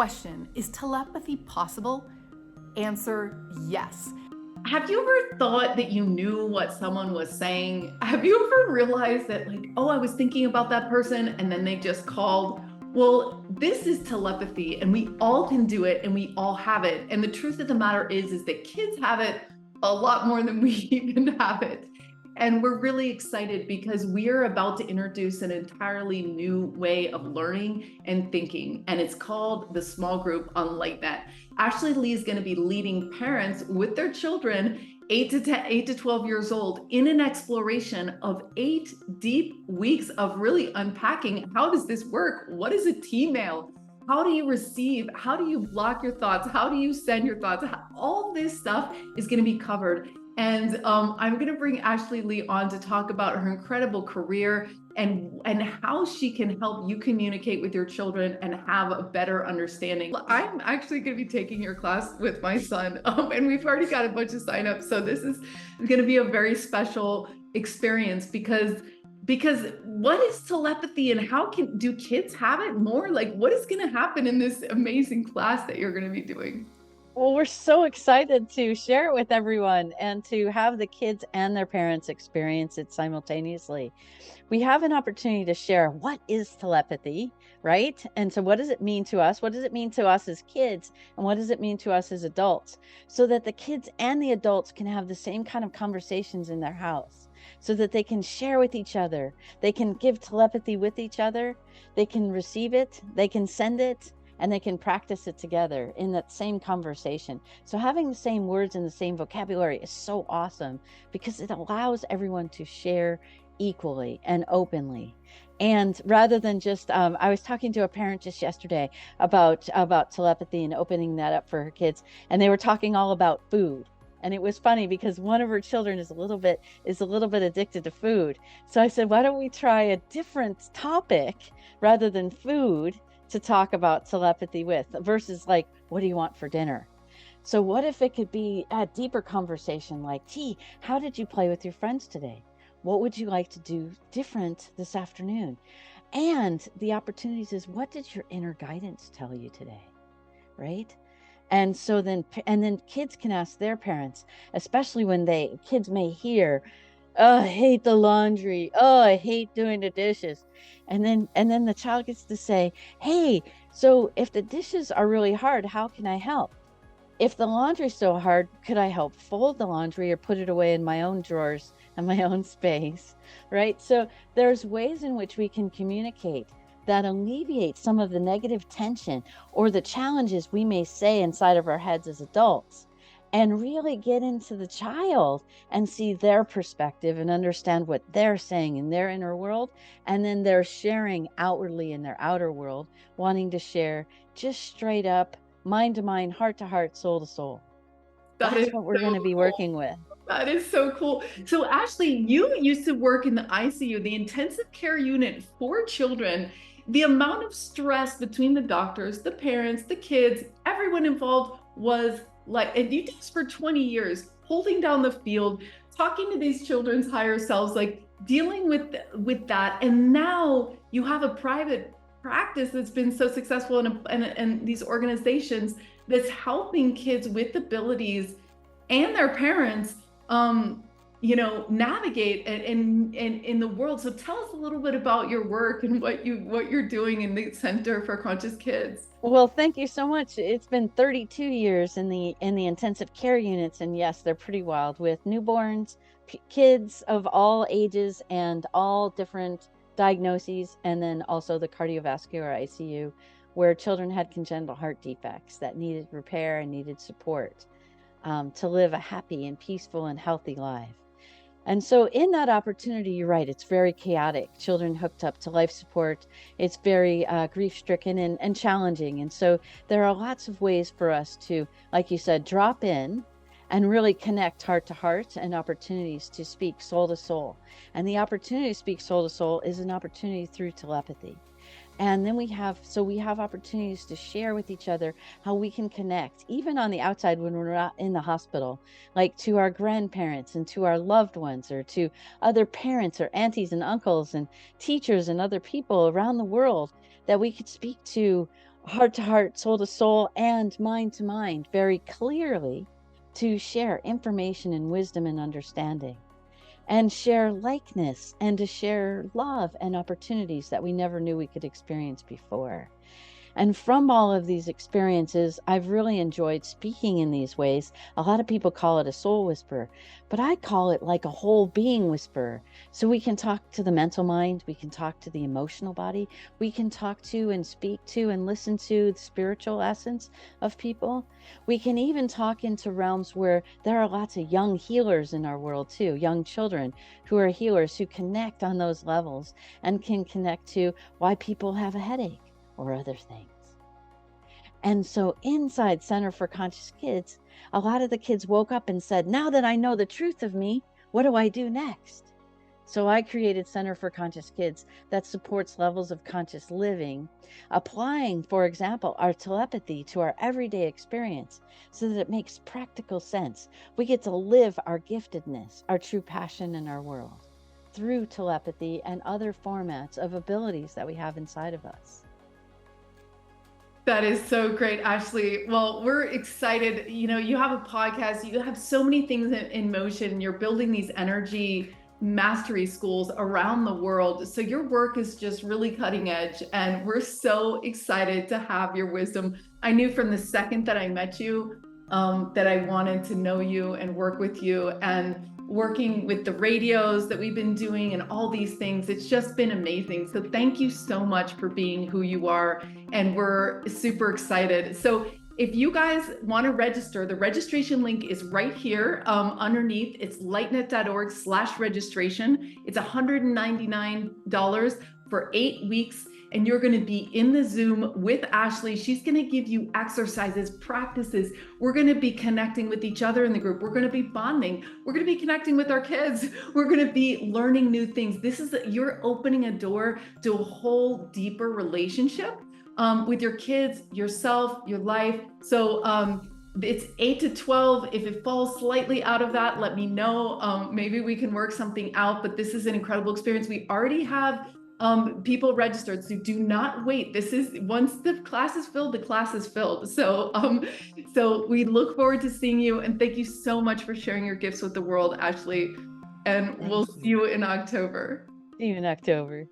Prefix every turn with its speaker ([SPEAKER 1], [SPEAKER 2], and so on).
[SPEAKER 1] question, is telepathy possible? Answer, yes.
[SPEAKER 2] Have you ever thought that you knew what someone was saying? Have you ever realized that, like, oh, I was thinking about that person and then they just called? Well, this is telepathy and we all can do it and we all have it. And the truth of the matter is that kids have it a lot more than we even have it. And we're really excited because we are about to introduce an entirely new way of learning and thinking. And it's called the small group on LightNet. Ashley Lee is going to be leading parents with their children 8 to 12 years old in an exploration of 8 deep weeks of really unpacking. How does this work? What is a T-mail? How do you receive? How do you block your thoughts? How do you send your thoughts? All this stuff is going to be covered. And I'm going to bring Ashley Lee on to talk about her incredible career and how she can help you communicate with your children and have a better understanding. I'm actually going to be taking your class with my son, and we've already got a bunch of signups. So this is going to be a very special experience because what is telepathy and how do kids have it more? Like, what is going to happen in this amazing class that you're going to be doing?
[SPEAKER 3] Well, we're so excited to share it with everyone and to have the kids and their parents experience it simultaneously. We have an opportunity to share what is telepathy, right? And so what does it mean to us? What does it mean to us as kids? And what does it mean to us as adults? So that the kids and the adults can have the same kind of conversations in their house, so that they can share with each other. They can give telepathy with each other. They can receive it. They can send it. And they can practice it together in that same conversation. So having the same words and the same vocabulary is so awesome because it allows everyone to share equally and openly. And rather than just, I was talking to a parent just yesterday about telepathy and opening that up for her kids, and they were talking all about food. And it was funny because one of her children is a little bit addicted to food. So I said, why don't we try a different topic rather than food to talk about telepathy with, versus like, what do you want for dinner? So what if it could be a deeper conversation like, how did you play with your friends today? What would you like to do different this afternoon? And the opportunities is, what did your inner guidance tell you today? Right? And so then kids can ask their parents, especially when kids may hear, oh, I hate the laundry. Oh, I hate doing the dishes. And then the child gets to say, hey, so if the dishes are really hard, how can I help? If the laundry's so hard, could I help fold the laundry or put it away in my own drawers and my own space, right? So there's ways in which we can communicate that alleviate some of the negative tension or the challenges we may say inside of our heads as adults, and really get into the child and see their perspective and understand what they're saying in their inner world. And then they're sharing outwardly in their outer world, wanting to share just straight up, mind to mind, heart to heart, soul to soul. That's what we're going to be working with.
[SPEAKER 2] That is so cool. So Ashley, you used to work in the ICU, the intensive care unit for children. The amount of stress between the doctors, the parents, the kids, everyone involved was like, and you did this for 20 years, holding down the field, talking to these children's higher selves, like dealing with that. And now you have a private practice that's been so successful and these organizations that's helping kids with abilities and their parents, navigate in the world. So tell us a little bit about your work and what you're doing in the Center for Conscious Kids.
[SPEAKER 3] Well, thank you so much. It's been 32 years in the intensive care units, and yes, they're pretty wild with newborns, kids of all ages and all different diagnoses, and then also the cardiovascular ICU, where children had congenital heart defects that needed repair and needed support to live a happy and peaceful and healthy life. And so in that opportunity, you're right, it's very chaotic. Children hooked up to life support. It's very grief-stricken and challenging. And so there are lots of ways for us to, like you said, drop in and really connect heart to heart, and opportunities to speak soul to soul. And the opportunity to speak soul to soul is an opportunity through telepathy. And then we have opportunities to share with each other how we can connect, even on the outside when we're not in the hospital, like to our grandparents and to our loved ones, or to other parents or aunties and uncles and teachers and other people around the world, that we could speak to heart to heart, soul to soul, and mind to mind very clearly to share information and wisdom and understanding, and share likeness, and to share love and opportunities that we never knew we could experience before. And from all of these experiences, I've really enjoyed speaking in these ways. A lot of people call it a soul whisper, but I call it like a whole being whisper. So we can talk to the mental mind, we can talk to the emotional body, we can talk to and speak to and listen to the spiritual essence of people. We can even talk into realms where there are lots of young healers in our world too, young children who are healers who connect on those levels and can connect to why people have a headache or other things. And so inside Center for Conscious Kids, a lot of the kids woke up and said, now that I know the truth of me, what do I do next? So I created Center for Conscious Kids that supports levels of conscious living, applying, for example, our telepathy to our everyday experience so that it makes practical sense. We get to live our giftedness, our true passion in our world through telepathy and other formats of abilities that we have inside of us.
[SPEAKER 2] That is so great, Ashley. Well, we're excited. You know, you have a podcast, you have so many things in motion. You're building these energy mastery schools around the world. So your work is just really cutting edge, and we're so excited to have your wisdom. I knew from the second that I met you that I wanted to know you and work with you, and working with the radios that we've been doing and all these things. It's just been amazing. So thank you so much for being who you are. And we're super excited. So if you guys want to register, the registration link is right here underneath. It's lightnet.org/registration. It's $199 for 8 weeks. And you're going to be in the Zoom with Ashley. She's going to give you exercises, practices. We're going to be connecting with each other in the group. We're going to be bonding. We're going to be connecting with our kids. We're going to be learning new things. You're opening a door to a whole deeper relationship with your kids, yourself, your life. So it's 8 to 12. If it falls slightly out of that, let me know. Maybe we can work something out, but this is an incredible experience. We already have people registered, so do not wait. This is, once the class is filled, the class is filled. So so we look forward to seeing you, and thank you so much for sharing your gifts with the world, Ashley, and we'll see you in October.
[SPEAKER 3] See you in October.